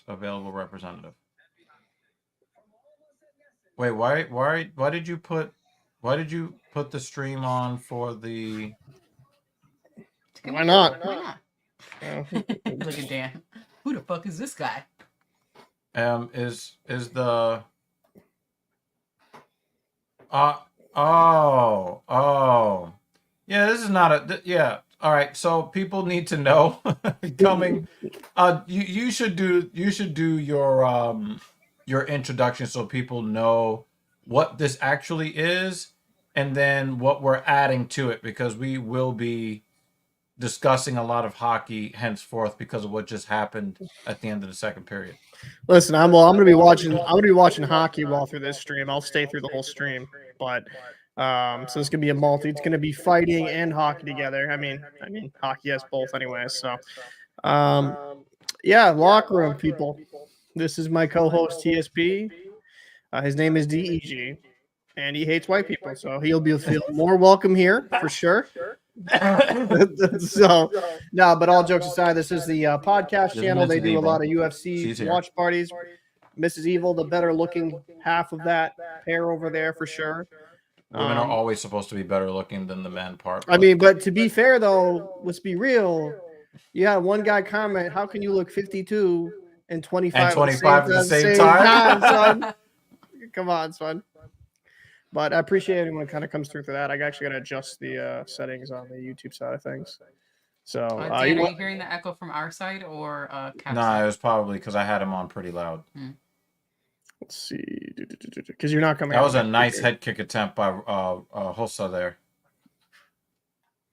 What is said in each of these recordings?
available representative. Wait, why did you put the stream on for the? Why not? Why not? Look at Dan. Who the fuck is this guy? Is the oh yeah, this is not a yeah. All right, so people need to know coming. You should do your introduction so people know what this actually is, and then what we're adding to it, because we will be discussing a lot of hockey henceforth because of what just happened at the end of the second period. Listen, I'm gonna be watching. I'm gonna be watching hockey while through this stream. I'll stay through the whole stream, but so it's gonna be a multi. It's gonna be fighting and hockey together. I mean, hockey has both anyway. So, yeah, locker room people. This is my co-host TSP. His name is DEG, and he hates white people, so he'll feel more welcome here for sure. So no, but all jokes aside, this is the podcast channel. They do a lot of UFC watch parties. Mrs. Evil, the better looking half of that pair over there for sure. Women are always supposed to be better looking than the men part. I mean, but to be fair though, let's be real. You had one guy comment, "How can you look 52 and 25 at the same time?" Son? Come on, son. But I appreciate anyone who kind of comes through for that. I actually got to adjust the settings on the YouTube side of things. So, Dan, are you hearing the echo from our side or No, it was probably because I had him on pretty loud. Let's see, because you're not coming. That was a nice head kick attempt by Hossa there.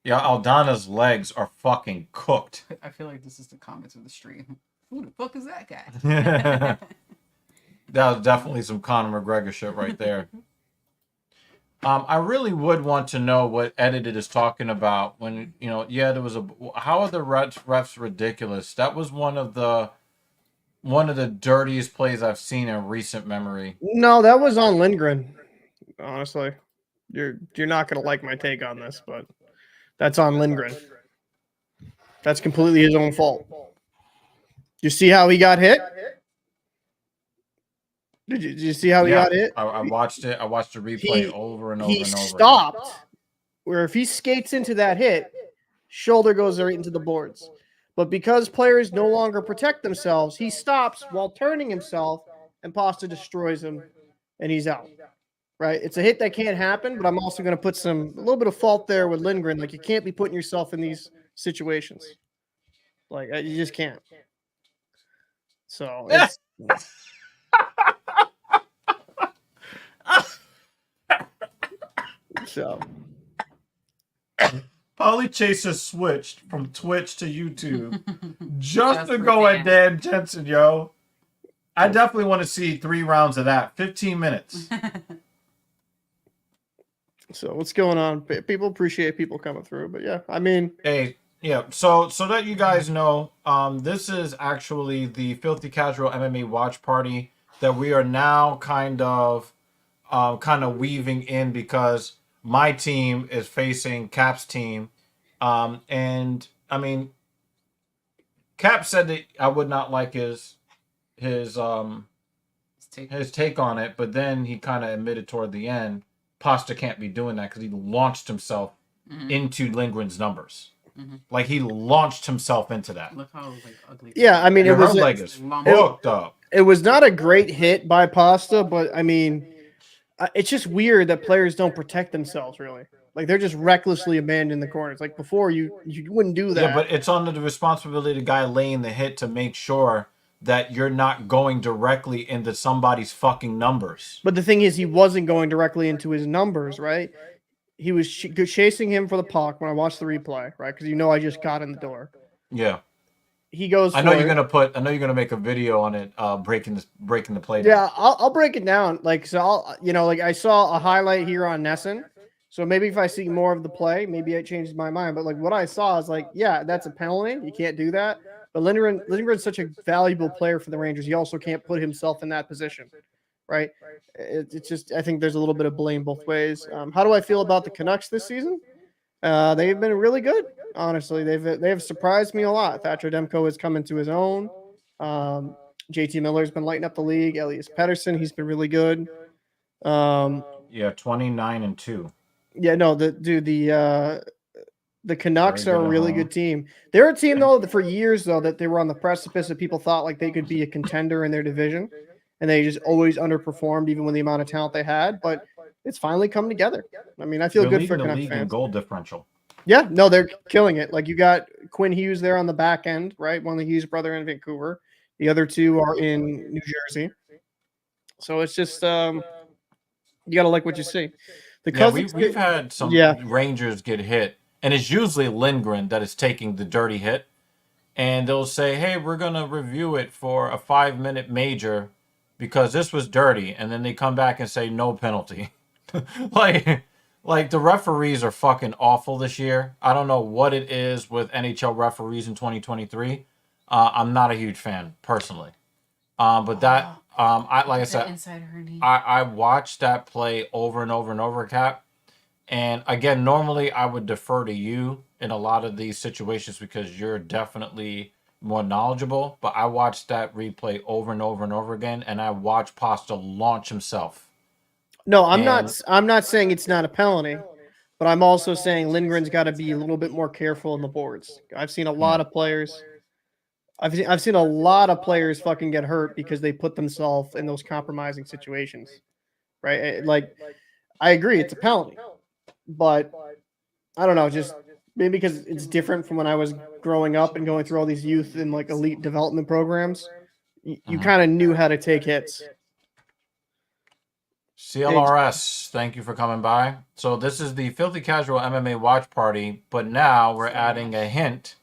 Yeah, Aldana's legs are fucking cooked. I feel like this is the comments of the stream. Who the fuck is that guy? That was definitely some Conor McGregor shit right there. I really would want to know what Edited is talking about when, there was how are the refs ridiculous? That was one of the dirtiest plays I've seen in recent memory. No, that was on Lindgren. Honestly, you're not gonna like my take on this, but that's on Lindgren. That's completely his own fault. You see how he got hit? Did you see how he got hit? I watched it. I watched the replay over and over and over. He stopped where if he skates into that hit, shoulder goes right into the boards. But because players no longer protect themselves, he stops while turning himself, and Pasta destroys him, and he's out. Right? It's a hit that can't happen, but I'm also going to put a little bit of fault there with Lindgren. Like, you can't be putting yourself in these situations. Like, you just can't. So it's... So, Polly Chaser switched from Twitch to YouTube just to go at Dan Jensen, yo. I definitely want to see 3 rounds of that. 15 minutes. So what's going on? People appreciate people coming through, but yeah, I mean, hey, yeah. So that you guys know, this is actually the Filthy Casual MMA watch party that we are now kind of weaving in, because my team is facing Cap's team. And I mean, Cap said that I would not like his take on it, but then he kind of admitted toward the end, Pasta can't be doing that because he launched himself into Lindgren's numbers. Like, he launched himself into that. Look how ugly. Yeah, I mean, her leg is hooked up. It was not a great hit by Pasta, but I mean, it's just weird that players don't protect themselves, really. Like, they're just recklessly abandoning the corners. Like, before, you wouldn't do that. Yeah, but it's on the responsibility of the guy laying the hit to make sure that you're not going directly into somebody's fucking numbers. But the thing is, he wasn't going directly into his numbers, right? He was chasing him for the puck when I watched the replay, right? Because I just got in the door. Yeah. He goes. I know you're gonna make a video on it, breaking the play down. Yeah, I'll break it down. Like, so I saw a highlight here on Nesson. So maybe if I see more of the play, maybe it changes my mind. But like, what I saw is like, yeah, that's a penalty. You can't do that. But Lindgren's such a valuable player for the Rangers. He also can't put himself in that position, right? It's just, I think there's a little bit of blame both ways. How do I feel about the Canucks this season? They've been really good, honestly. They've surprised me a lot. Thatcher Demko has come into his own. JT Miller's been lighting up the league. Elias Pettersson, he's been really good. Yeah, 29-2. Yeah, no, the Canucks Very are good a at really home. good team. They're a team though that for years though that they were on the precipice of people thought like they could be a contender in their division, and they just always underperformed even with the amount of talent they had. But it's finally come together. I mean, I feel They're good leading for the Canucks league in fans. goal differential. Yeah, no, they're killing it. Like you got Quinn Hughes there on the back end, right? One of the Hughes brother in Vancouver. The other two are in New Jersey. So it's just you gotta like what you see. The Yeah, Cousins, we've had some yeah, Rangers get hit, and it's usually Lindgren that is taking the dirty hit. And they'll say, hey, we're going to review it for a 5-minute major because this was dirty. And then they come back and say no penalty. like, like the referees are fucking awful this year. I don't know what it is with NHL referees in 2023. I'm not a huge fan personally. But that, I like I said, inside hernia. I watched that play over and over and over, Cap. And again, normally I would defer to you in a lot of these situations because you're definitely more knowledgeable. But I watched that replay over and over and over again, and I watched Pasta launch himself. no, I'm And- not. I'm not saying it's not a penalty, but I'm also saying Lindgren's got to be a little bit more careful in the boards. I've seen a lot of players. I've seen a lot of players fucking get hurt because they put themselves in those compromising situations, right? Like, I agree, it's a penalty, but I don't know, just maybe because it's different from when I was growing up and going through all these youth and like elite development programs. You kind of knew how to take hits. CLRS, thank you for coming by. So this is the Filthy Casual MMA watch party, but now we're adding a hint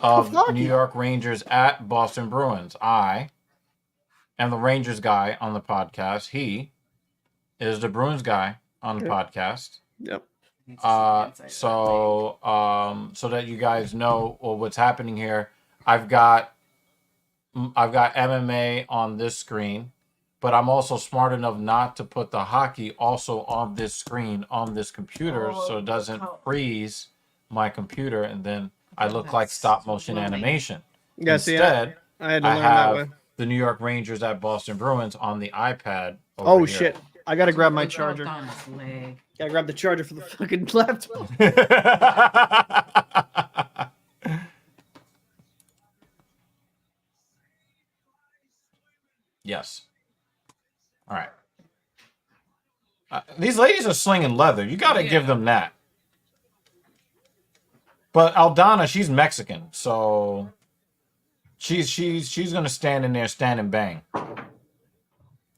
of New York Rangers at Boston Bruins. I am the Rangers guy on the podcast. He is the Bruins guy on the podcast. Yep. So that you guys know what's happening here, I've got MMA on this screen, but I'm also smart enough not to put the hockey also on this screen on this computer so it doesn't freeze my computer and then I look like stop motion animation. Yeah, Instead, I had to I learn that way. have the New York Rangers at Boston Bruins on the iPad. Oh over here. shit! I gotta grab my charger. Gotta grab the charger for the fucking laptop. Yes. All right. These ladies are slinging leather. You got to give them that. But Aldana, she's Mexican, so she's gonna stand in there, stand and bang.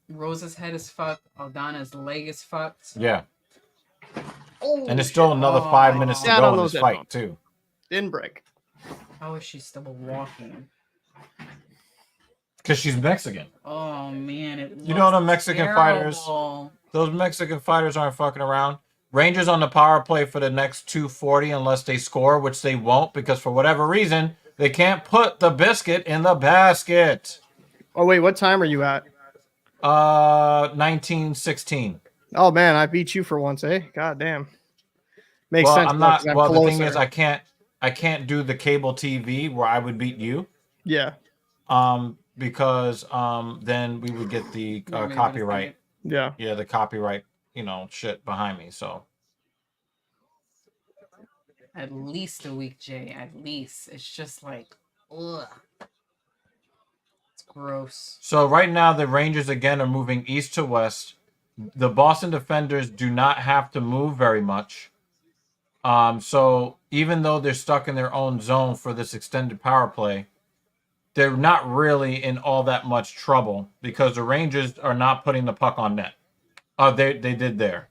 Rosa's head is fucked. Aldana's leg is fucked. Yeah. Oh, And there's still another 5 minutes to go in this fight, headphones. too. Didn't break. How is she still walking? Because she's Mexican. Oh man, You know the Mexican fighters? Those Mexican fighters aren't fucking around. Rangers on the power play for the next 240 unless they score, which they won't because for whatever reason, they can't put the biscuit in the basket. Oh wait, what time are you at? 1916. Oh man, I beat you for once, eh? God damn. Makes Well, sense. I'm not. I'm Well, the thing closer. is, I can't do the cable TV where I would beat you. Yeah. Because then we would get the copyright. Yeah. Yeah, the copyright, shit behind me. So At least a week, Jay. At least. It's just like, ugh. It's gross. So right now the Rangers again are moving east to west. The Boston defenders do not have to move very much. So even though they're stuck in their own zone for this extended power play, they're not really in all that much trouble because the Rangers are not putting the puck on net. They did there.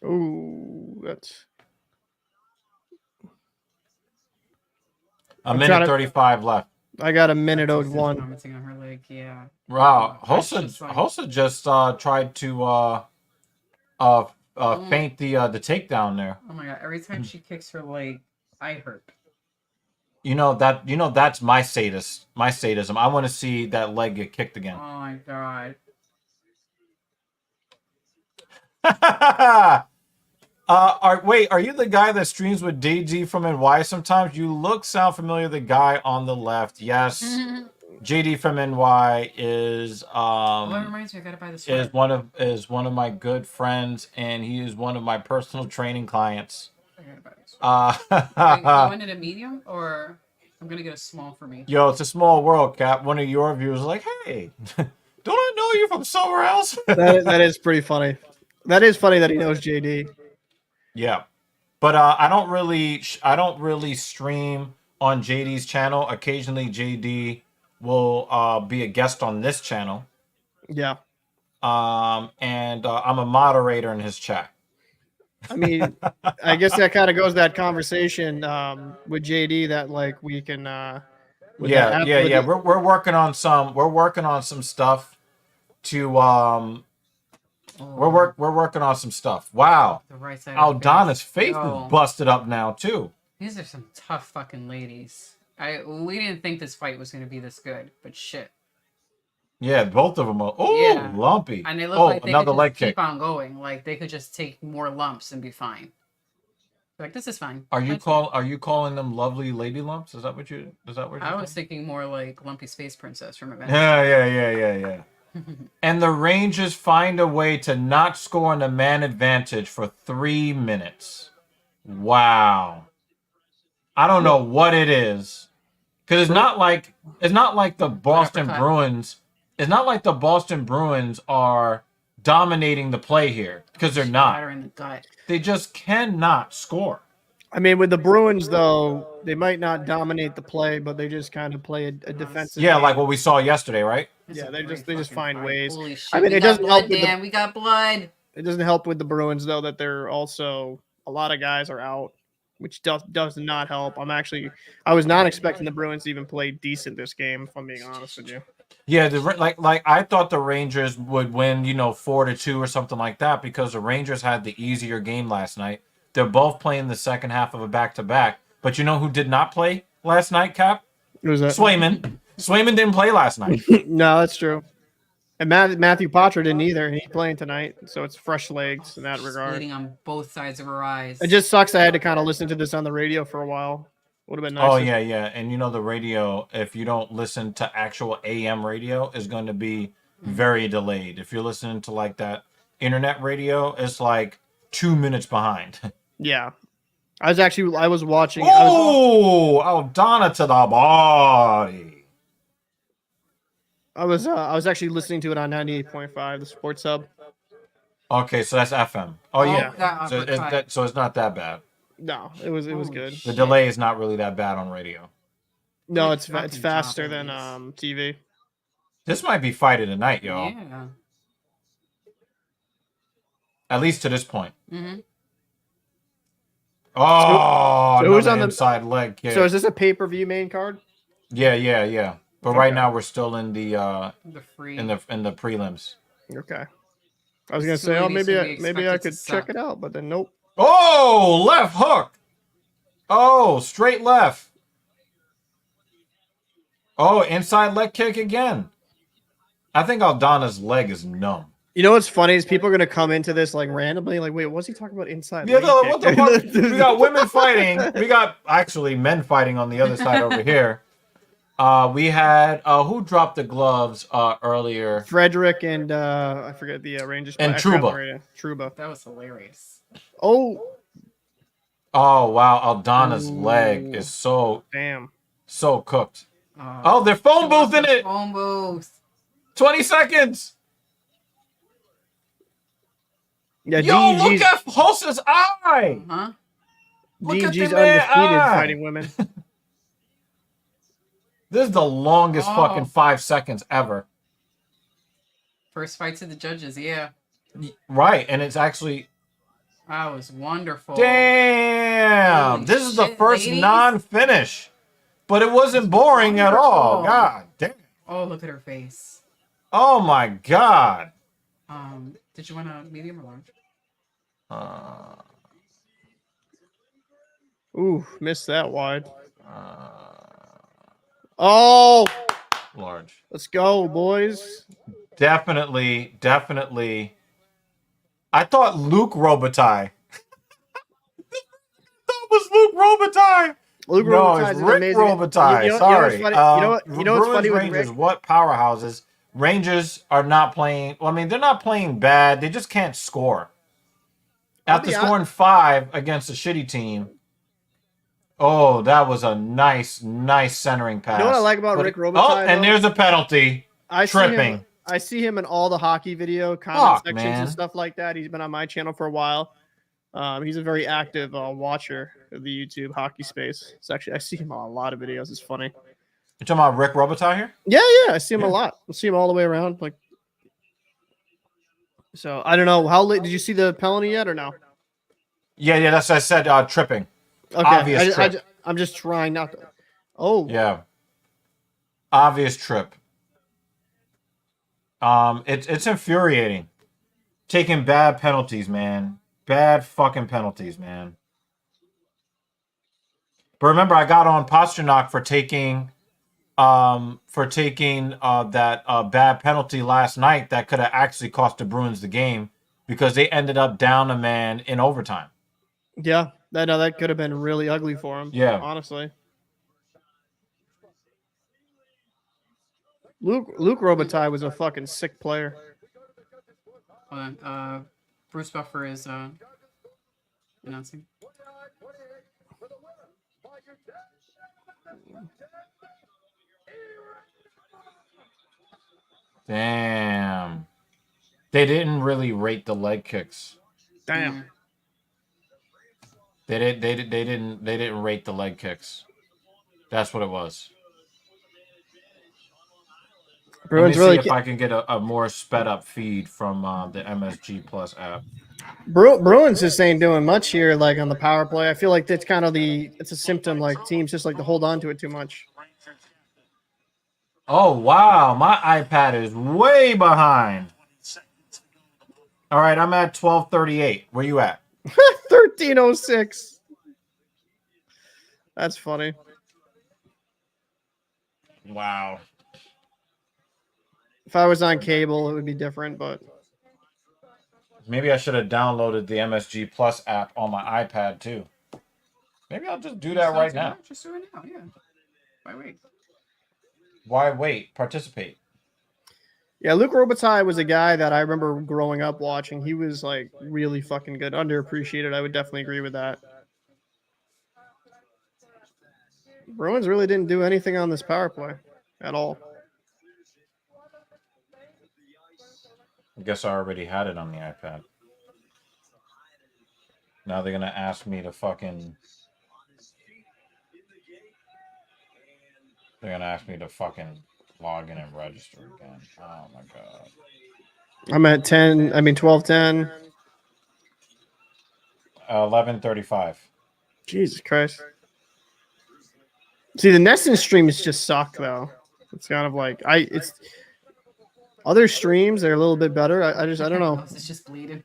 Ooh, that's A minute 35 left. I got a minute That's 01. commenting on her leg, yeah. Wow, Hossa Hossa just tried to feint the takedown there. Oh my god, every time she kicks her leg, I hurt. That's my sadism. I want to see that leg get kicked again. Oh my god. Are you the guy that streams with DG from NY sometimes? You sound familiar, the guy on the left. Yes. JD from NY is Oh, that reminds me, I gotta buy the sweater. is one of my good friends, and he is one of my personal training clients. I gotta buy this sweater. Wait, you Uh, wanted a medium, or I'm gonna get a small for me? yo, it's a small world, Cap. One of your viewers was like, "Hey, don't I know you from somewhere else?" That is pretty funny. That is funny that he knows JD. Yeah, but I don't really stream on JD's channel. Occasionally, JD will be a guest on this channel. Yeah. And I'm a moderator in his chat. I mean, I guess that kind of goes that conversation with JD that like we can with that app, with Yeah. the- We're working on some stuff to we're working on some stuff. Wow. The right side. Of the Aldana's face Yo, is busted up now too. these are some tough fucking ladies. We didn't think this fight was gonna be this good, but shit. Yeah, both of them are Yeah. lumpy. And they look Oh, like they another could leg just keep kick. on going. Like they could just take more lumps and be fine. Like this is fine. Are you That's fine. calling them lovely lady lumps? Is that what you're I was thinking more like Lumpy Space Princess from Event. Yeah. And the Rangers find a way to not score on the man advantage for 3 minutes. Wow. I don't know what it is. Because it's not like the Boston Uppercut. Bruins. It's not like the Boston Bruins are dominating the play here. Because they're not. Batter in the gut. They just cannot score. I mean, with the Bruins though, they might not dominate the play, but they just kind of play a defensive. Yeah, game. like what we saw yesterday, right? It's Yeah, a they great just fucking find fight. ways. Holy shit! I mean, we it got doesn't help blood, with the- Dan. We got blood. It doesn't help with the Bruins though that they're also a lot of guys are out, which does not help. I was not expecting the Bruins to even play decent this game. If I'm being honest with you. Yeah, like I thought the Rangers would win, 4-2 or something like that because the Rangers had the easier game last night. They're both playing the second half of a back-to-back. But you know who did not play last night, Cap? Who's that? Swayman. Swayman didn't play last night. No, that's true. And Matthew Poitras didn't either. He's playing tonight, so it's fresh legs in that She's regard. bleeding on both sides of her eyes. It just sucks. I had to kind of listen to this on the radio for a while. Would have been nice. Oh, yeah. And the radio, if you don't listen to actual AM radio, is going to be very delayed. If you're listening to like that internet radio, it's like 2 minutes behind. Yeah. I was watching. Oh, Aldana to the body. I was actually listening to it on 98.5, the sports hub. Okay, so that's FM. Oh, yeah. that So uppercut. it's not that bad. No, it was Holy good. shit. The delay is not really that bad on radio. No, Good it's fucking faster job, than ladies. TV. This might be fight of the night, y'all. Yeah. At least to this point. Mm-hmm. Oh, so who's another on the- inside leg kick. So is this a pay-per-view main card? Yeah. But right Okay. now we're still in the The free. in the prelims. Okay. I was gonna So say, oh, ladies maybe who we maybe I expected could to check suck. it out, but then nope. Oh, left hook. Oh, straight left. Oh, inside leg kick again. I think Aldana's leg is numb. You know what's funny is people are gonna come into this like randomly, like, wait, what's he talking about inside? Yeah, leg what the kick? fuck? We got women fighting. We got actually men fighting on the other side over here. We had who dropped the gloves earlier? Frederick and I forget the Rangers And I forgot Trouba. the radio. Trouba. That was hilarious. Oh, Oh wow, Aldana's Ooh. leg is so damn. cooked. Oh, they're phone booth in it. Phone booth. 20 seconds. Yeah, Yo, look DG's, at Hulse's eye. Huh? Look at DG's the man undefeated eye. fighting women. This is the longest Oh. fucking 5 seconds ever. First fight to the judges. Yeah. Right, and it's actually That was wonderful. damn. Holy This is the shit, first ladies. non-finish, but it wasn't boring at all. Wonderful. God damn. Oh, look at her face. Oh my god. Did you want a medium or large? Ooh, missed that wide. Oh, Large. let's go, boys. Definitely. I thought Luke Robitaille. That was Luke Robitaille. Luke No, it's Robitaille is an Rick amazing. Robitaille. You know what's Sorry. funny? You know what's Bruins funny with Rangers. Rick? What powerhouses? Rangers are not playing. Well, I mean, they're not playing bad. They just can't score. I'll After be honest. scoring 5 against a shitty team. Oh, that was a nice centering pass. You know what I like about But Rick oh, Robitaille? and though? there's a penalty. I Tripping. see him in all the hockey video comment Fuck, sections man. and stuff like that. He's been on my channel for a while. He's a very active watcher of the YouTube hockey space. It's actually I see him on a lot of videos. It's funny. You talking about Rick Robitaille here? Yeah, I see him a lot. I see him all the way around. Like, so I don't know how late. Did you see the penalty yet or no? Yeah. That's what I said. Tripping. Okay, Obvious trip. I'm just trying not to. Oh, Yeah. Obvious trip. It's infuriating. Taking bad penalties, man. Bad fucking penalties, man. But remember, I got on Pasternak for taking that bad penalty last night that could have actually cost the Bruins the game because they ended up down a man in overtime. yeah. That could have been really ugly for him. Yeah. Honestly. Luke Robitaille was a fucking sick player. Hold on. Bruce Buffer is announcing. Damn. They didn't really rate the leg kicks. Damn. They didn't rate the leg kicks. That's what it was. Bruins Let me really see if I can get a more sped up feed from the MSG Plus app. Bruins just ain't doing much here, like on the power play. I feel like that's kind of it's a symptom, like teams just like to hold on to it too much. Oh wow, my iPad is way behind. All right, I'm at 12:38. Where you at? 13:06. That's funny. Wow. If I was on cable, it would be different, but Maybe I should have downloaded the MSG Plus app on my iPad too. Maybe I'll just do that right now. Just do it now, yeah. Why wait? Why wait? Participate. yeah, Luke Robitaille was a guy that I remember growing up watching. He was like really fucking good, underappreciated. I would definitely agree with that. Bruins really didn't do anything on this power play at all. I guess I already had it on the iPad. Now they're gonna ask me to fucking. They're gonna ask me to fucking log in and register again. Oh my god. I'm at 12:10. 11:35. Jesus Christ. See, the Nesson streams just suck though. It's kind of like it's other streams they're a little bit better. I don't know. It's just bleeding.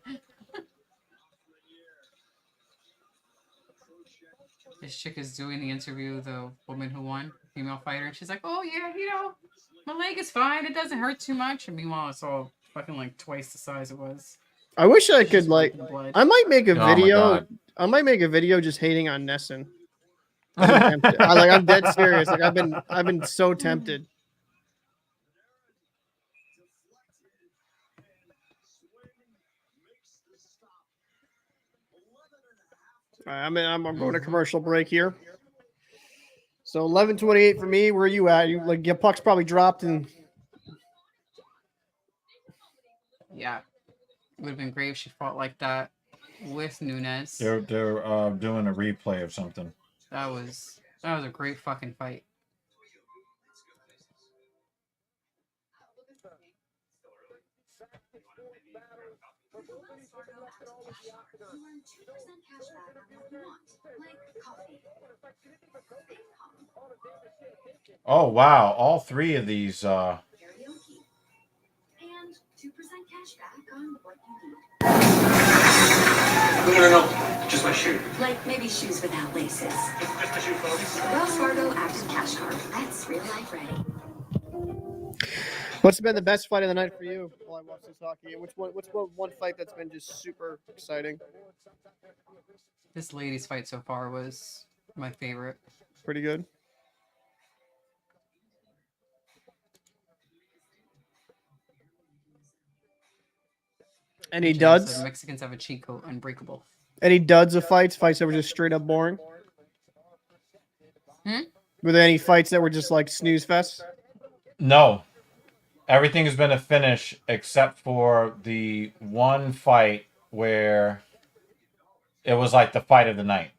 This chick is doing the interview, the woman who won, female fighter, and she's like, "Oh yeah, my leg is fine. It doesn't hurt too much." And meanwhile, it's all fucking like twice the size it was. I wish I She's could just like. wiping blood. I might make a Oh my video. God. I might make a video just hating on Nesson. I'm dead serious. Like I've been so tempted. All right, I'm going to commercial break here. So 11:28 for me. Where are you at? You like your puck's probably dropped and Yeah, it would have been great if she fought like that with Nunes. They're doing a replay of something. That was a great fucking fight. Oh wow, all three of these. And 2% cash back on what you need. No. Just my shoe. Like maybe shoes without laces. Just my shoe, folks. Wells Fargo Active Cash Card. That's real life ready. what's been the best fight of the night for you while I watch this hockey? What's one fight that's been just super exciting? This ladies' fight so far was my favorite. Pretty good. Any Jared said duds? Mexicans have a cheat code, unbreakable. Any duds of fights? Fights that were just straight up boring? Hmm? Were there any fights that were just like snooze fest? No, everything has been a finish except for the one fight where it was like the fight of the night.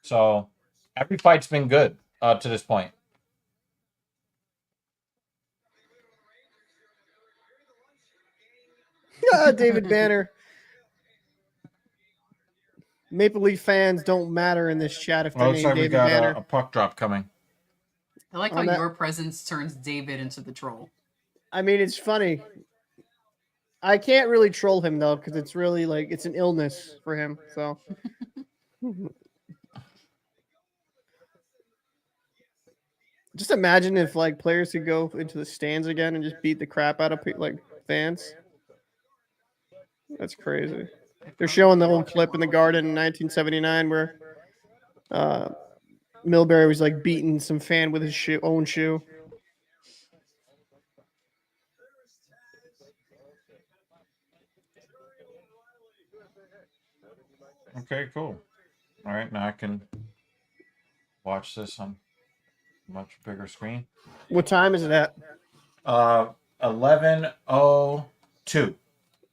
So every fight's been good to this point. David Banner. Maple Leaf fans don't matter in this chat if they're Well, looks named like we David got Banner. a puck drop coming. I like how On that- your presence turns David into the troll. I mean, it's funny. I can't really troll him though because it's really like it's an illness for him. So just imagine if like players could go into the stands again and just beat the crap out of like fans. That's crazy. They're showing the old clip in the Garden in 1979 where Milbury was like beating some fan with his own shoe. Okay, cool. All right, now I can watch this on a much bigger screen. What time is it at? 11:02.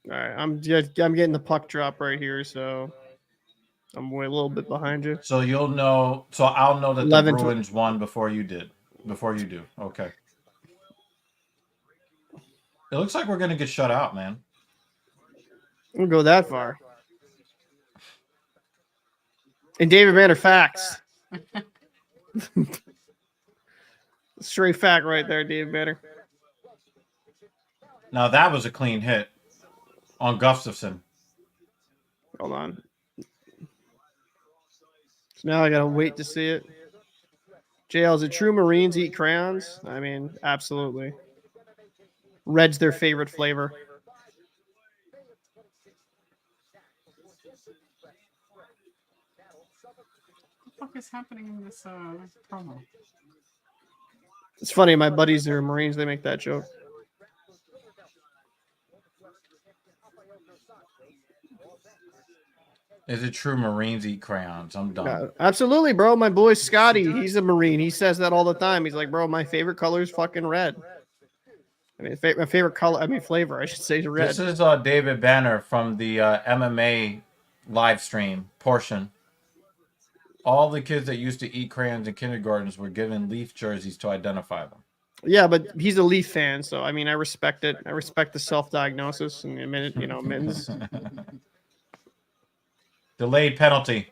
All right, I'm getting the puck drop right here, so I'm way a little bit behind you. So you'll know. So I'll know that the 11 Bruins won before you did. Before you do. Okay. It looks like we're gonna get shut out, man. We'll go that far. And David Banner facts. Straight fact right there, David Banner. Now that was a clean hit on Gustafson. Hold on. So now I gotta wait to see it. JL, is it true Marines eat crayons? I mean, absolutely. Red's their favorite flavor. What the fuck is happening in this promo? It's funny, my buddies that are Marines, they make that joke. Is it true Marines eat crayons? I'm done. Absolutely, bro. My boy Scotty, he's a Marine. He says that all the time. He's like, bro, my favorite color is fucking red. I mean, my favorite color, I mean, flavor, I should say, is red. This is David Banner from the MMA live stream portion. All the kids that used to eat crayons in kindergartens were given Leaf jerseys to identify them. Yeah, but he's a Leaf fan, so I mean, I respect it. I respect the self-diagnosis and mittens. Delayed penalty.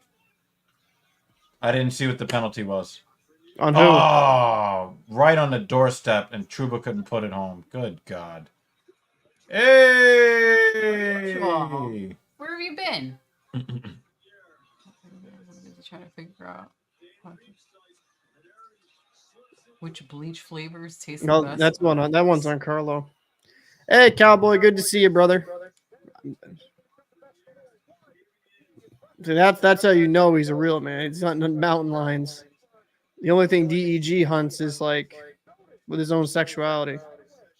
I didn't see what the penalty was. On who? Oh, right on the doorstep, and Truba couldn't put it home. Good God. Hey! Oh. Where have you been? Trying to figure out which bleach flavors taste the No, best. that's one. That one's on Carlo. Hey, Cowboy, good to see you, brother. So that's how you know he's a real man. He's hunting mountain lions. The only thing DEG hunts is like with his own sexuality.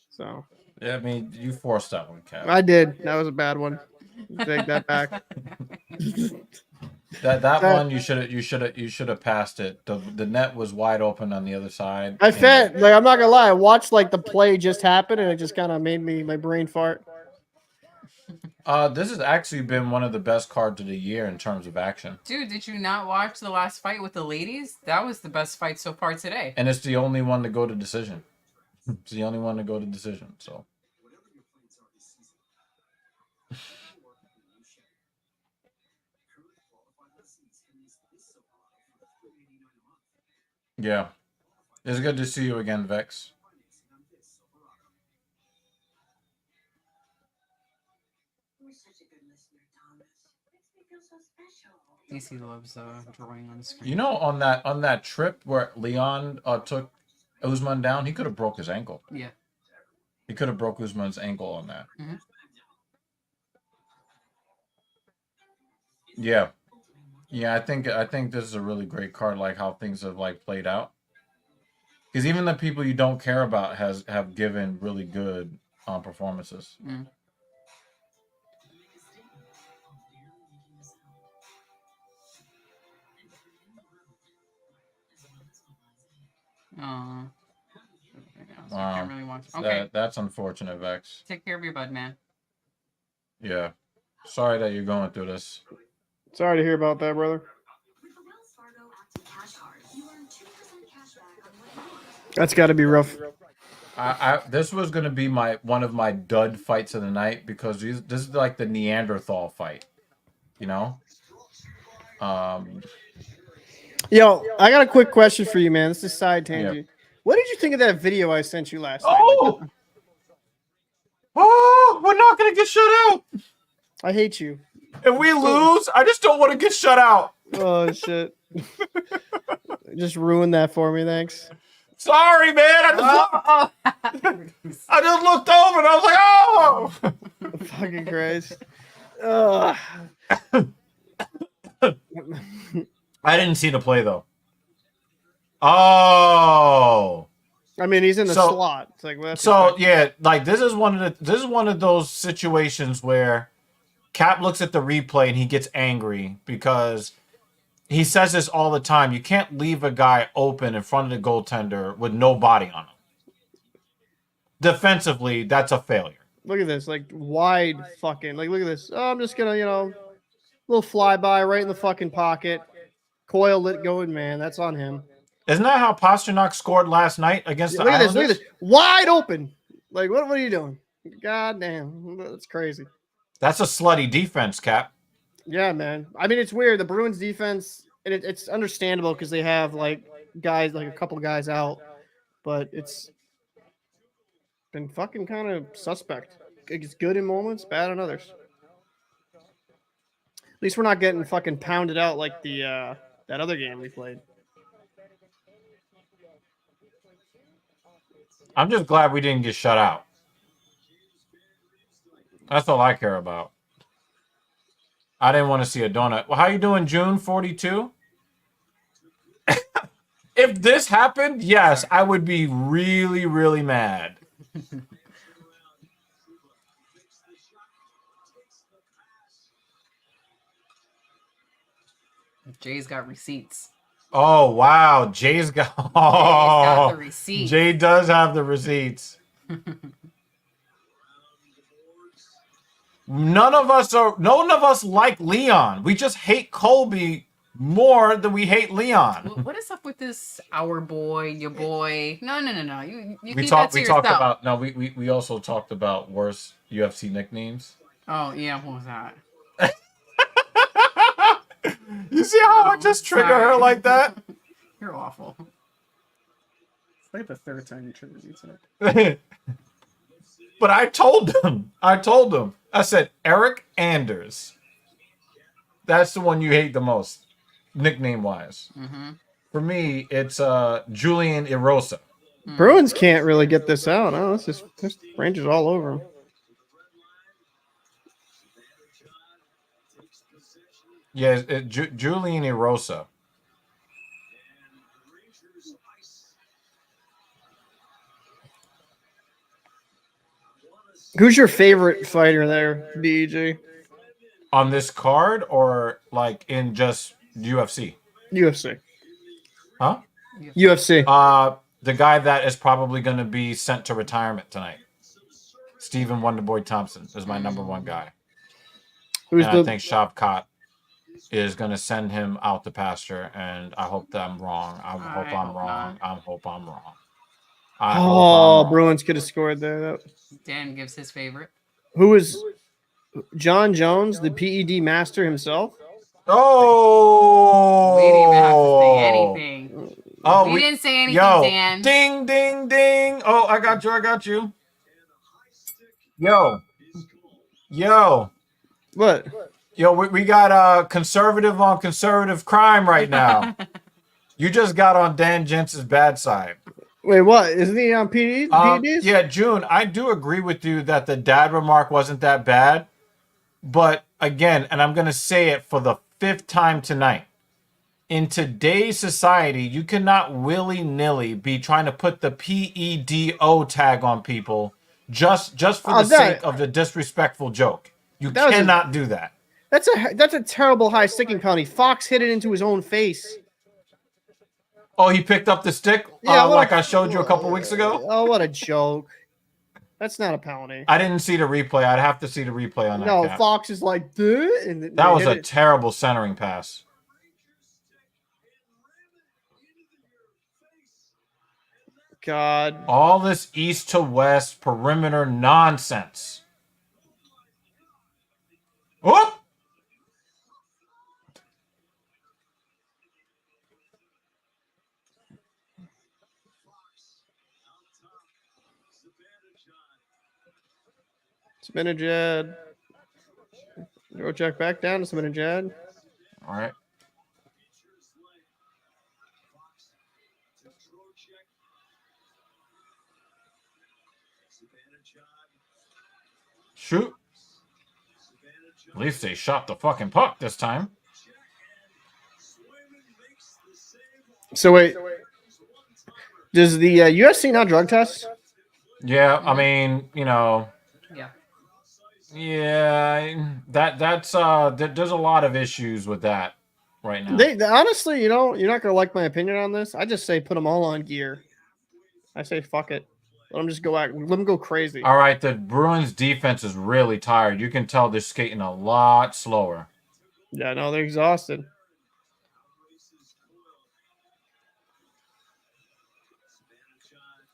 So Yeah, I mean, you forced that one, Cap. I did. That was a bad one. Take that back. That one you should have passed it. The net was wide open on the other side. I felt like I'm not gonna lie. I watched like the play just happen, and it just kind of made my brain fart. This has actually been one of the best cards of the year in terms of action. Dude, did you not watch the last fight with the ladies? That was the best fight so far today. And it's the only one to go to decision. It's the only one to go to decision. So. Yeah. It's good to see you again, Vex. DC loves drawing on the screen. You know, on that trip where Leon took Usman down, he could have broke his ankle. Yeah. He could have broke Usman's ankle on that. Mm-hmm. Yeah. Yeah, I think this is a really great card, like how things have like played out. Because even the people you don't care about have given really good performances. Mm. Aw. So I can't Wow, really watch. Okay, that's unfortunate, Vex. take care of your bud, man. Yeah, sorry that you're going through this. Sorry to hear about that, brother. With the Wells Fargo Active Cash Card, you earn 2% cash back on what you want. That's got to be rough. This was gonna be one of my dud fights of the night because this is like the Neanderthal fight, you know. Yo, I got a quick question for you, man. This is side tangent. What did you think of that video I sent you last night? Oh, oh, we're not gonna get shut out. I hate you. If we lose, I just don't want to get shut out. Oh shit! Just ruined that for me. Thanks. Sorry, man. I just looked over and I was like, oh. Fucking Christ. Ugh. I didn't see the play though. Oh. I mean, he's in the slot. It's like, well, that's expected. Yeah, like this is one of those situations where Cap looks at the replay and he gets angry because he says this all the time. You can't leave a guy open in front of the goaltender with no body on him. Defensively, that's a failure. Look at this, like wide fucking. Like, look at this. Oh, I'm just gonna, little flyby right in the fucking pocket. Coil it going, man. That's on him. Isn't that how Pasternak scored last night against the Islanders? Look at this. Wide open. Like, what are you doing? God damn. That's crazy. That's a slutty defense, Cap. Yeah, man. I mean, it's weird. The Bruins defense, and it's understandable because they have like guys, like a couple guys out, but it's been fucking kind of suspect. It's good in moments, bad in others. At least we're not getting fucking pounded out like the that other game we played. I'm just glad we didn't get shut out. That's all I care about. I didn't want to see a donut. Well, how you doing, June 42? If this happened, yes, I would be really, really mad. Jay's got receipts. Oh, wow. Jay's got the receipts. Jay does have the receipts. None of us like Leon. We just hate Colby more than we hate Leon. What is up with this our boy, your boy? No. You we keep talked that to yourself. about we also talked about worse UFC nicknames. Oh yeah, what was that? You see how I just trigger her like that? You're awful. It's like the third time you triggered me today. But I told them. I said, Eric Anders. That's the one you hate the most, nickname-wise. Mm-hmm. For me, it's Julian Erosa. Bruins can't really get this out. Oh, it's just Rangers all over them. Yeah, Julian Erosa. Who's your favorite fighter there, BEJ? On this card or like in just UFC? UFC. Huh? UFC. The guy that is probably going to be sent to retirement tonight. Stephen Wonderboy Thompson is my number one guy. I think Shavkat is going to send him out to pasture, and I hope that I'm wrong. I hope I'm wrong. Bruins could have scored there. Dan gives his favorite. Who is John Jones, the PED master himself? Oh! We didn't even have to say anything. Oh, we didn't say anything, Dan. Ding, ding, ding. Oh, I got you. Yo. What? Yo, we got conservative on conservative crime right now. You just got on Dan Jensen's bad side. Wait, what? Isn't he on PEDs? Yeah, June, I do agree with you that the dad remark wasn't that bad. But again, and I'm going to say it for the 5th time tonight. In today's society, you cannot willy-nilly be trying to put the PEDO tag on people just for the sake of the disrespectful joke. You cannot do that. That's a terrible high sticking penalty. Fox hit it into his own face. Oh, he picked up the stick like I showed you a couple weeks ago? Oh, what a joke. That's not a penalty. I didn't see the replay. I'd have to see the replay on that. No, Cap. Fox is like, duh, and that was a terrible centering pass. God. All this east to west perimeter nonsense. Whoop! Spinajad. Go check back down to Spinajad. All right. Shoot. At least they shot the fucking puck this time. So wait. Does the UFC not drug test? Yeah, I mean, Yeah. Yeah, that's there's a lot of issues with that right now. They honestly, you're not gonna like my opinion on this. I just say put them all on gear. I say fuck it. Let them just go out. Let them go crazy. All right, the Bruins defense is really tired. You can tell they're skating a lot slower. Yeah, no, they're exhausted.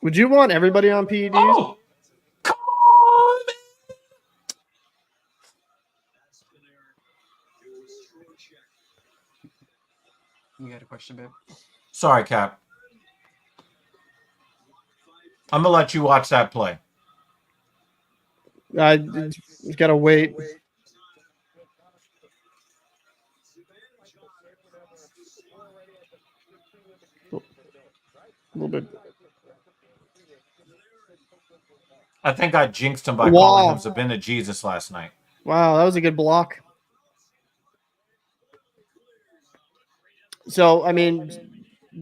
Would you want everybody on PEDs? Oh, come on! You got a question, babe? Sorry, Cap. I'm gonna let you watch that play. I just gotta wait. A little bit. I think I jinxed him by calling him Zabina Jesus last night. Wow, that was a good block. So, I mean,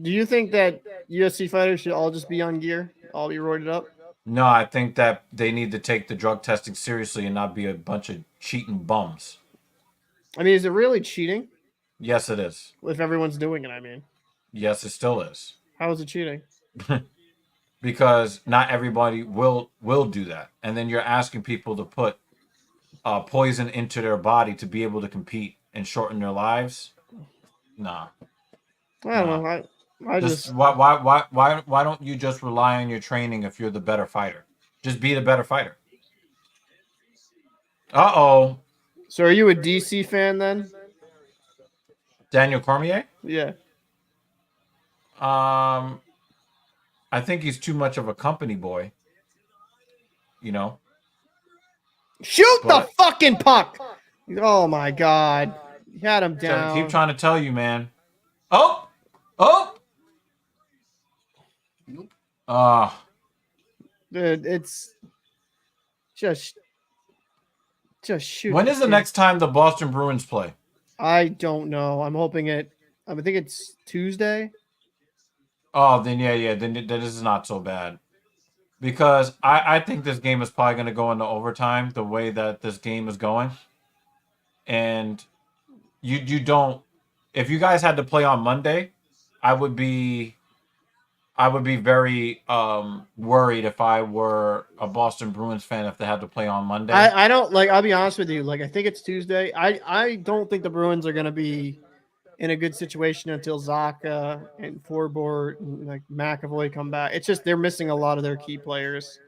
do you think that UFC fighters should all just be on gear, all be roided up? No, I think that they need to take the drug testing seriously and not be a bunch of cheating bums. I mean, is it really cheating? Yes, it is. If everyone's doing it, I mean. Yes, it still is. How is it cheating? Because not everybody will do that. And then you're asking people to put poison into their body to be able to compete and shorten their lives. Nah. I don't know. I just why don't you just rely on your training if you're the better fighter? Just be the better fighter. Uh-oh. So are you a DC fan then? Daniel Cormier? Yeah. I think he's too much of a company boy. You know? Shoot the fucking puck! Oh my god. You had him down. Keep trying to tell you, man. Oh! Oh! Nope. Dude, it's just shoot. When is the next time the Boston Bruins play? I don't know. I'm hoping I think it's Tuesday. Oh, then yeah. Then this is not so bad. Because I think this game is probably going to go into overtime the way that this game is going. And you don't... If you guys had to play on Monday, I would be very worried if I were a Boston Bruins fan if they had to play on Monday. I don't like. I'll be honest with you. Like I think it's Tuesday. I don't think the Bruins are going to be in a good situation until Zaka and Forbort and like McAvoy come back. It's just they're missing a lot of their key players.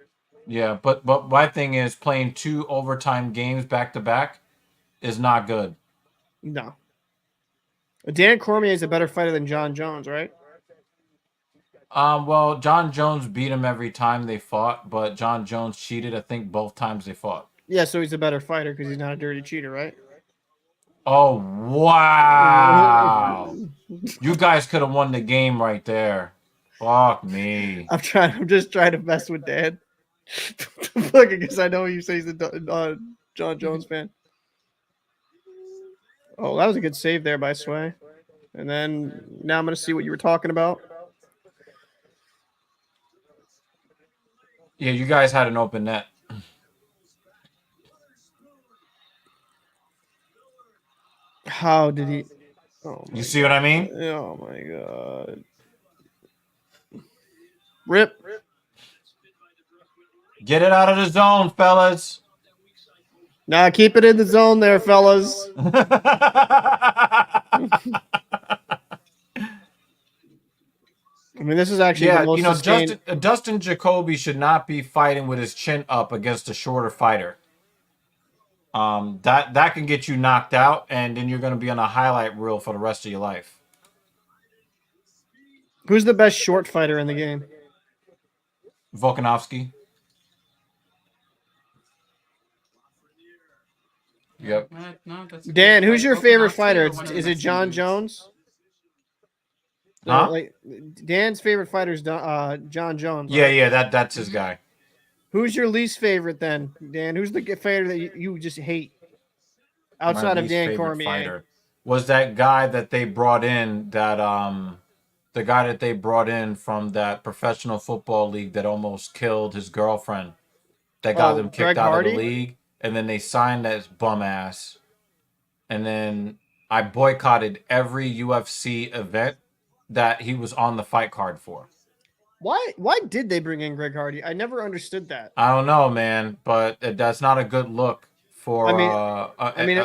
Yeah, but my thing is playing 2 overtime games back to back is not good. No. Dan Cormier is a better fighter than John Jones, right? Well, John Jones beat him every time they fought, but John Jones cheated, I think, both times they fought. Yeah, so he's a better fighter because he's not a dirty cheater, right? Oh, wow. You guys could have won the game right there. Fuck me. I'm just trying to mess with Dan. Look, because I know you say he's a John Jones fan. Oh, that was a good save there by Sway. And then now I'm going to see what you were talking about. Yeah, you guys had an open net. How did he? Oh my You see what I mean? Oh my god. Rip. Get it out of the zone, fellas. Nah, keep it in the zone there, fellas. I mean, this is actually the Yeah, most sustained. Dustin Jacoby should not be fighting with his chin up against a shorter fighter. That can get you knocked out, and then you're going to be on a highlight reel for the rest of your life. Who's the best short fighter in the game? Volkanovski. Yep. No, that's a Dan, good who's fight. your favorite Volkanovski fighter? or one of the Is it Mexican John dudes? Jones? Huh? Like Dan's favorite fighter is John Jones. Yeah, right? yeah, that's his guy. Who's your least favorite then, Dan? Who's the fighter that you just hate outside My of least Dan favorite Cormier? fighter was that guy that they brought in. The guy that they brought in from that professional football league that almost killed his girlfriend. That got them Greg kicked out of the Hardy? league, and then they signed that bum ass. And then I boycotted every UFC event that he was on the fight card for. Why did they bring in Greg Hardy? I never understood that. I don't know, man, but that's not a good look for I mean,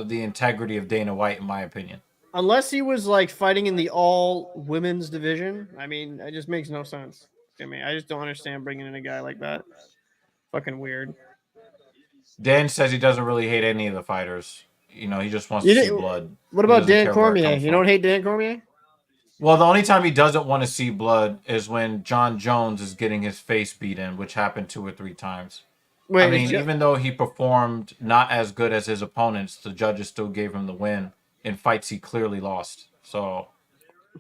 the integrity of Dana White, in my opinion. Unless he was like fighting in the all women's division, I mean, it just makes no sense. I mean, I just don't understand bringing in a guy like that. Fucking weird. Dan says he doesn't really hate any of the fighters. You know, he just wants You to see didn't- blood. What He about doesn't Dan care where it Cormier? comes You from. don't hate Dan Cormier? Well, the only time he doesn't want to see blood is when John Jones is getting his face beat in, which happened 2 or 3 times. Wait, I mean, even though he performed not as good as his opponents, the judges still gave him the win in fights he clearly lost. So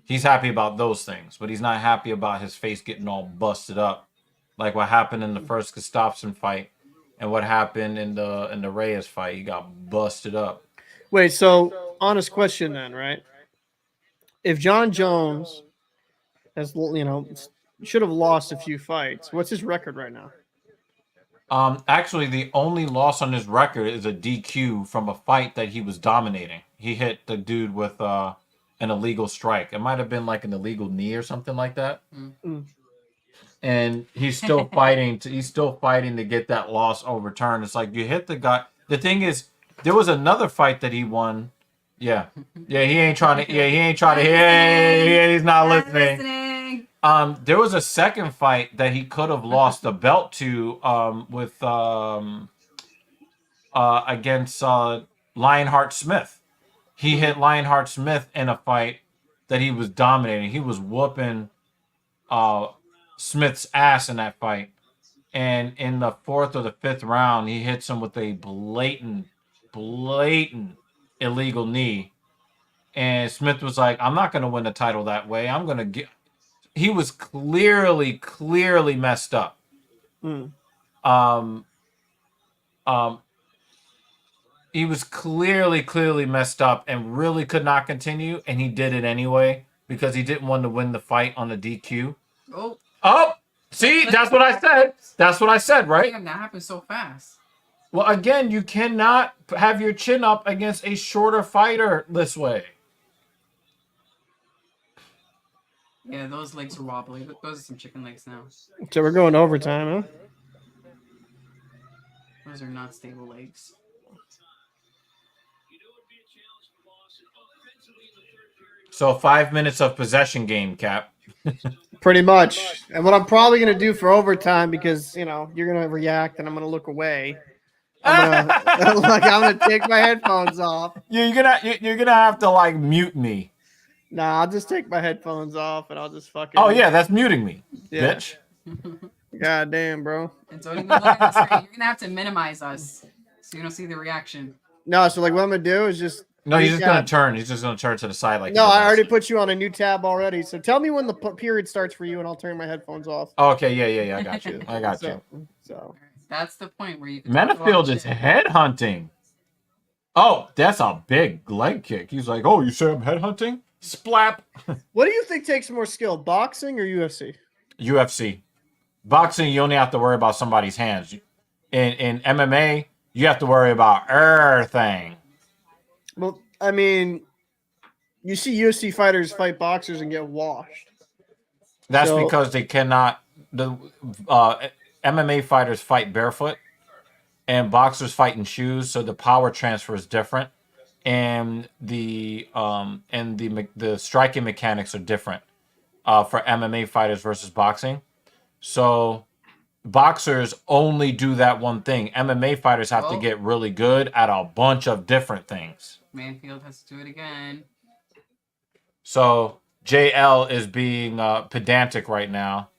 he's happy about those things, but he's not happy about his face getting all busted up, like what happened in the first Gustafsson fight and what happened in the Reyes fight. He got busted up. wait, so honest question then, right? If John Jones has, should have lost a few fights, what's his record right now? Actually, the only loss on his record is a DQ from a fight that he was dominating. He hit the dude with an illegal strike. It might have been like an illegal knee or something like that. Mm. And he's still fighting. He's still fighting to get that loss overturned. It's like you hit the guy. The thing is, there was another fight that he won. Yeah, he ain't trying to. Yeah, he ain't trying to. Yeah, he's not listening. There was a second fight that he could have lost the belt to against Lionheart Smith. He hit Lionheart Smith in a fight that he was dominating. He was whooping Smith's ass in that fight. And in the 4th or the 5th round, he hits him with a blatant illegal knee. And Smith was like, I'm not going to win the title that way. I'm going to get... He was clearly messed up. Mm. He was clearly messed up and really could not continue, and he did it anyway because he didn't want to win the fight on the DQ. Oh, see, that's what I said. That's what I said, right? Damn, that happened so fast. Well, again, you cannot have your chin up against a shorter fighter this way. Yeah, those legs are wobbly. Those are some chicken legs now. So we're going overtime, huh? Those are not stable legs. So 5 minutes of possession game, Cap. Pretty much. And what I'm probably going to do for overtime, because, you're going to react and I'm going to look away. I'm going to take my headphones off. You're gonna have to like mute me. Nah, I'll just take my headphones off and I'll just fucking. Oh yeah, that's muting me, Yeah. bitch. God damn, bro. And so you're gonna have to minimize us so you don't see the reaction. No, so like what I'm going to do is just. No, he's just Yeah. gonna turn. He's just gonna turn to the side like. No, he I does. already put you on a new tab already. So tell me when the period starts for you and I'll turn my headphones off. Oh, okay, yeah. I got you. I got you. So That's the point where you can Manafield is head hunting. Oh, that's a big leg kick. He's like, oh, you say I'm headhunting? Splap. What do you think takes more skill, boxing or UFC? UFC. Boxing, you only have to worry about somebody's hands. In MMA, you have to worry about everything. Well, I mean, you see UFC fighters fight boxers and get washed. That's So- because they cannot. The MMA fighters fight barefoot, and boxers fight in shoes, so the power transfer is different, and the striking mechanics are different for MMA fighters versus boxing. So boxers only do that one thing. MMA fighters have to Oh. get really good at a bunch of different things. Manfield has to do it again. So JL is being pedantic right now,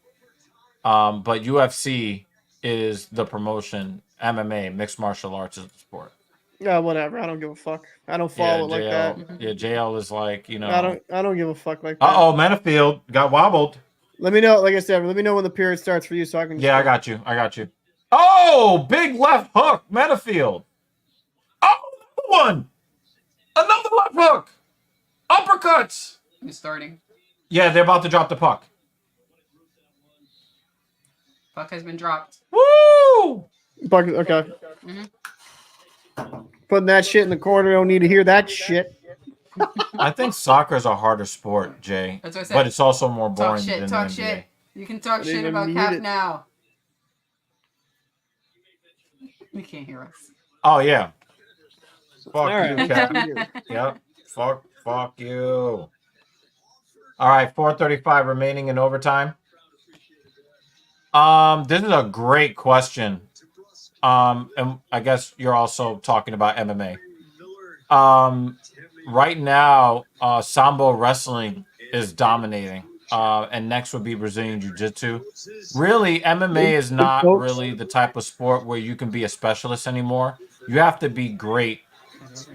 but UFC is the promotion. MMA, mixed martial arts, is the sport. Yeah, whatever. I don't give a fuck. I don't follow it like that. Yeah, JL is like, I don't give a fuck like that. Uh-oh, Manifield got wobbled. Let me know, like I said, let me know when the period starts for you so I can Yeah, I got you. Oh, big left hook, Manifield. Oh, another one. Another left hook. Uppercuts. He's starting. Yeah, they're about to drop the puck. Puck has been dropped. Woo! Okay. Mhm. Putting that shit in the corner, don't need to hear that shit. I think soccer is a harder sport, Jay. That's what I said. But it's also more Talk boring shit, than talk the NBA. shit. You can talk I shit didn't about even Cap mute it. now. You can't hear us. Oh yeah. Fuck All you, right. Cap. Yep. Fuck you. All right, 4:35 remaining in overtime. This is a great question. And I guess you're also talking about MMA. Right now, Sambo wrestling is dominating. And next would be Brazilian Jiu-Jitsu. Really, MMA is not really the type of sport where you can be a specialist anymore. You have to be great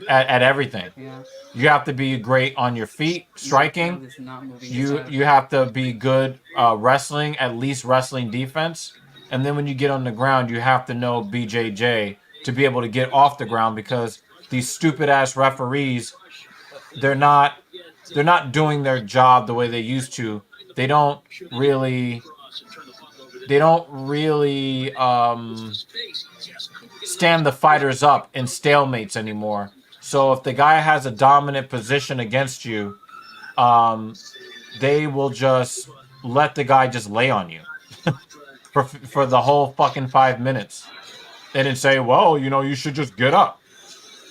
at everything. Yeah. You have to be great on your feet, striking. Manfield is not moving You his you have to be good wrestling, at least wrestling defense. And then when you get on the ground, you have to know BJJ to be able to get off the ground, because these stupid ass referees, they're not doing their job the way they used to. They don't really stand the fighters up in stalemates anymore. So if the guy has a dominant position against you, they will just let the guy just lay on you for the whole fucking 5 minutes, and then say, well, you should just get up.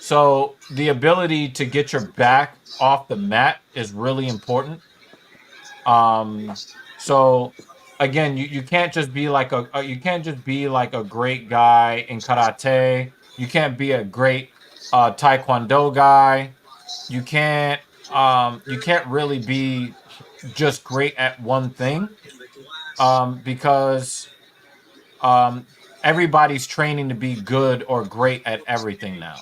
So the ability to get your back off the mat is really important. So again, you can't just be like a great guy in karate. You can't be a great taekwondo guy. You can't really be just great at one thing, because everybody's training to be good or great at everything now.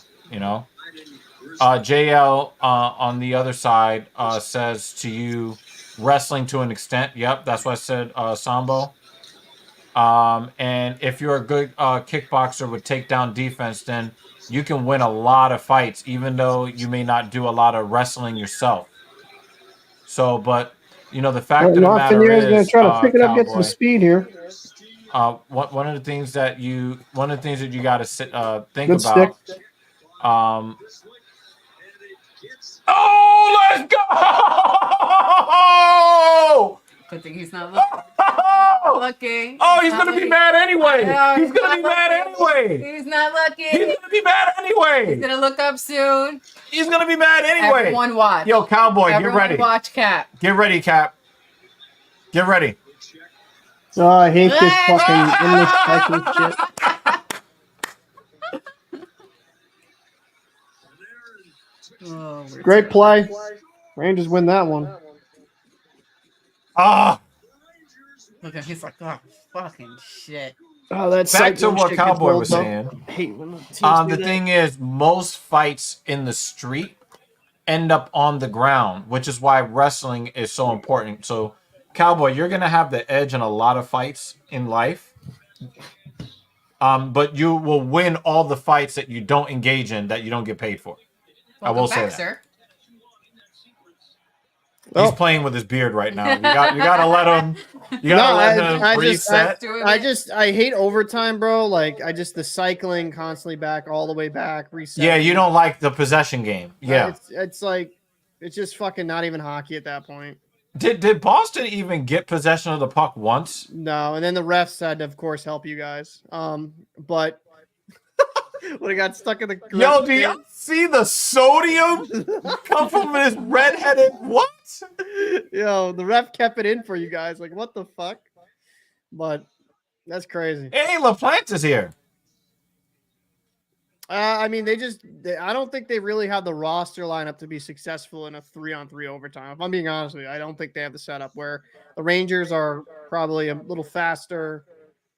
JL on the other side says to you, wrestling to an extent. Yep, that's what I said, Sambo. And if you're a good kickboxer with takedown defense, then you can win a lot of fights, even though you may not do a lot of wrestling yourself. So, but the fact of the matter is going is, to try to pick it up, get some Cowboy, speed here. one of the things that you got to think Good about. stick. Oh, let's go! Good thing he's not looking. Looking. Oh, he's gonna be mad anyway. He's gonna be mad anyway. He's not looking. He's gonna be mad He's anyway. gonna look up soon. He's gonna be mad anyway. Everyone watch. Yo, Cowboy, Everyone get ready. watch Cap. Get ready, Cap. Get ready. Oh, I hate this fucking endless fucking shit. Oh, Great play. Rangers win that one. Ah, look at he's like, oh fucking shit. Oh, that's back to what Cowboy was saying. I hate when the teams The do that. thing is, most fights in the street end up on the ground, which is why wrestling is so important. So, Cowboy, you're gonna have the edge in a lot of fights in life. But you will win all the fights that you don't engage in that you don't get paid for. I will say that. Sir. He's playing with his beard right now. You gotta let him. You gotta let him reset. I hate overtime, bro. Like the cycling constantly back, all the way back, reset. Yeah, you don't like the possession game. Yeah, it's like it's just fucking not even hockey at that point. Did Boston even get possession of the puck once? No, and then the refs had to, of course, help you guys. But when it got stuck in the yo, do you see the sodium come from this redheaded what? Yo, the ref kept it in for you guys. Like, what the fuck? But that's crazy. Hey, LaPlante is here. I mean, I don't think they really have the roster lineup to be successful in a 3-on-3 overtime. If I'm being honest with you, I don't think they have the setup where the Rangers are probably a little faster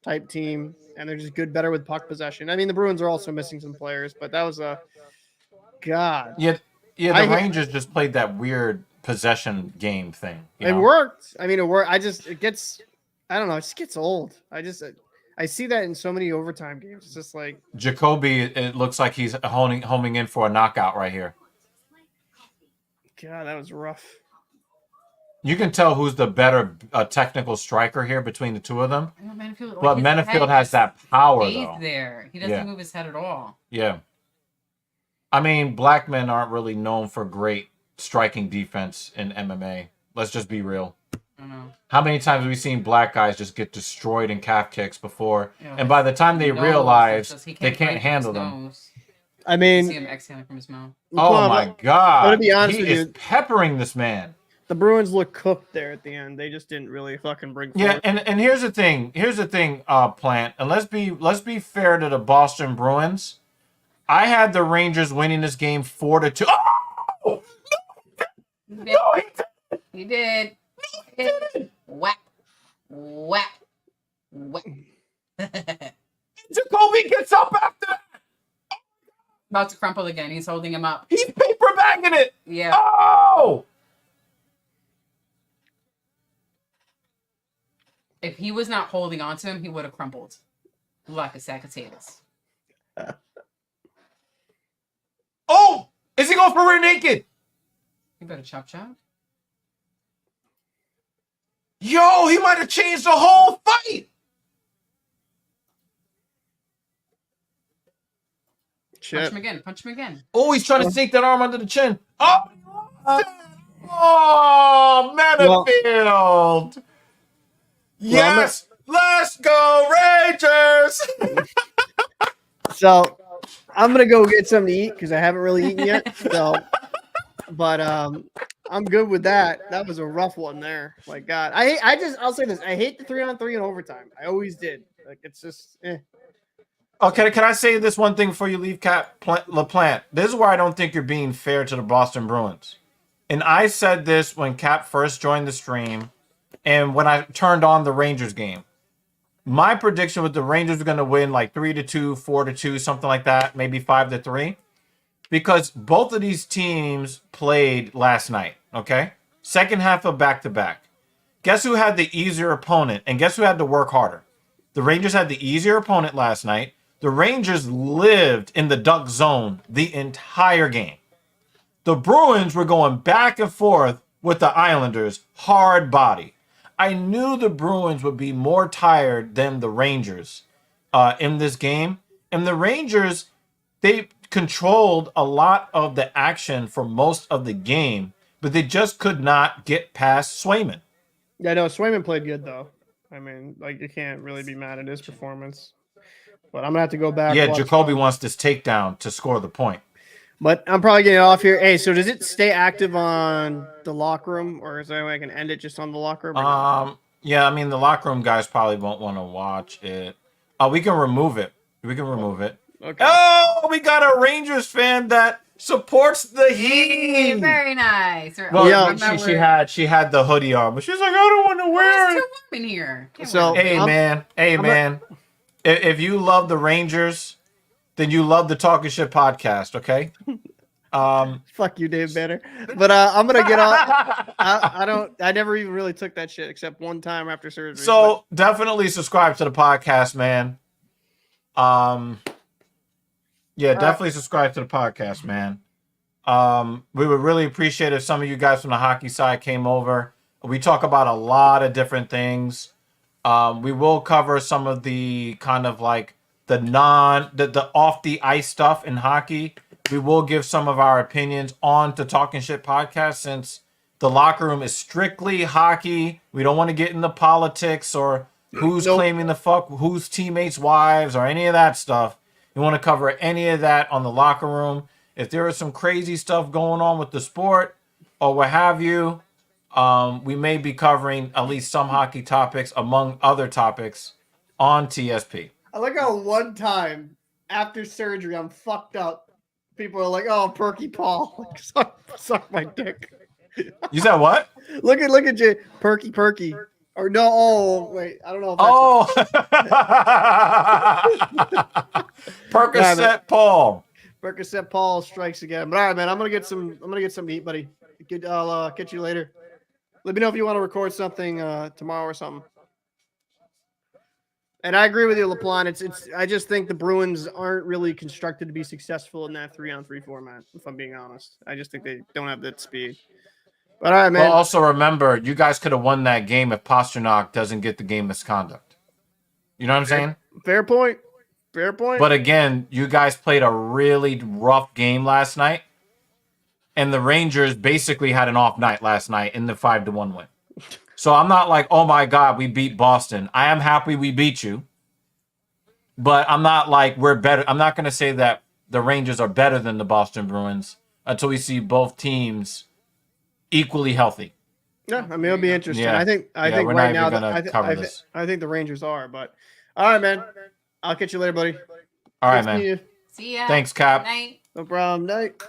type team, and they're just better with puck possession. I mean, the Bruins are also missing some players, but that was God. Yeah, the Rangers just played that weird possession game thing. It worked. I mean, it worked. I don't know. It just gets old. I see that in so many overtime games. It's just like Jacoby. It looks like he's homing in for a knockout right here. God, that was rough. You can tell who's the better technical striker here between the two of them. But Mennefield has that power, though. There, he doesn't move his head at all. Yeah. I mean, black men aren't really known for great striking defense in MMA. Let's just be real. I know. How many times have we seen black guys just get destroyed in calf kicks before, and by the time they realize they can't handle them? I mean, see him exhaling from his mouth. Oh my God! I'm gonna be honest he with is you. Peppering this man. The Bruins look cooked there at the end. They just didn't really fucking bring forward. Yeah, and here's the thing. Plant. And let's be fair to the Boston Bruins. I had the Rangers winning this game 4-2. Oh! He did. Whack. Whack. Whack. Jacoby gets up after that. About to crumple again. He's holding him up. He's paper bagging it. Yeah. Oh! If he was not holding on to him, he would have crumpled like a sack of potatoes. Oh! Is he going for rear naked? You better chop chop. Yo, he might have changed the whole fight. Punch him again. Punch him again. Oh, he's trying to sink that arm under the chin. Oh, Mennefield. Yes. Let's go, Rangers. So I'm gonna go get something to eat because I haven't really eaten yet. So, but I'm good with that. That was a rough one there. Like God, I'll say this. I hate the 3-on-3 in overtime. I always did. Like it's just. Okay, can I say this one thing before you leave, LaPlante? This is where I don't think you're being fair to the Boston Bruins. And I said this when Cap first joined the stream and when I turned on the Rangers game. My prediction was the Rangers were going to win like 3-2, 4-2, something like that, maybe 5-3. Because both of these teams played last night, okay? Second half of back-to-back. Guess who had the easier opponent? And guess who had to work harder? The Rangers had the easier opponent last night. The Rangers lived in the duck zone the entire game. The Bruins were going back and forth with the Islanders, hard body. I knew the Bruins would be more tired than the Rangers in this game. And the Rangers, they controlled a lot of the action for most of the game, but they just could not get past Swayman. Yeah, no, Swayman played good, though. I mean, like, you can't really be mad at his performance. But I'm going to have to go back. Yeah, Jacoby wants this takedown to score the point. But I'm probably getting off here. Hey, so does it stay active on the locker room, or is there any way I can end it just on the locker room? Yeah, I mean, the locker room guys probably won't want to watch it. We can remove it. Okay. Oh, we got a Rangers fan that supports the Heat. Very nice. Well, yeah, she had the hoodie on, but she's like, I don't want to wear it. It's too warm in here. So, hey, man. If you love the Rangers, then you love the Talking Shit podcast, okay? Fuck you, Dave Banner. But I'm gonna get off. I never even really took that shit except one time after surgery. So definitely subscribe to the podcast, man. Yeah, definitely subscribe to the podcast, man. We would really appreciate if some of you guys from the hockey side came over. We talk about a lot of different things. We will cover some of the kind of like the off the ice stuff in hockey. We will give some of our opinions on the Talking Shit podcast since the locker room is strictly hockey. We don't want to get into politics or who's claiming the fuck whose teammates' wives or any of that stuff. We want to cover any of that on the locker room. If there is some crazy stuff going on with the sport or what have you, we may be covering at least some hockey topics among other topics on TSP. I like how one time after surgery I'm fucked up. People are like, "Oh, Perky Paul, like, suck my dick." You said what? Look at Jay, Perky, or no? Oh, wait, I don't know. If Oh, Percocet Paul. Percocet Paul strikes again. But all right, man, I'm gonna get some to eat, buddy. I'll catch you later. Let me know if you want to record something tomorrow or something. And I agree with you, LaPlante. It's. I just think the Bruins aren't really constructed to be successful in that 3-on-3 format. If I'm being honest, I just think they don't have that speed. But all right, man. But also remember, you guys could have won that game if Pasternak doesn't get the game misconduct. You know what I'm saying? Fair point. Fair point. But again, you guys played a really rough game last night, and the Rangers basically had an off night last night in the 5-1 win. So I'm not like, oh my God, we beat Boston. I am happy we beat you, but I'm not like we're better. I'm not going to say that the Rangers are better than the Boston Bruins until we see both teams equally healthy. Yeah, I mean it'll be interesting. Yeah. I think we're right not now even gonna cover this. I think the Rangers are, but all right, man. I'll catch you later, buddy. All right, Good seeing man. you. See ya. Thanks, Cap. Night. No problem. Night.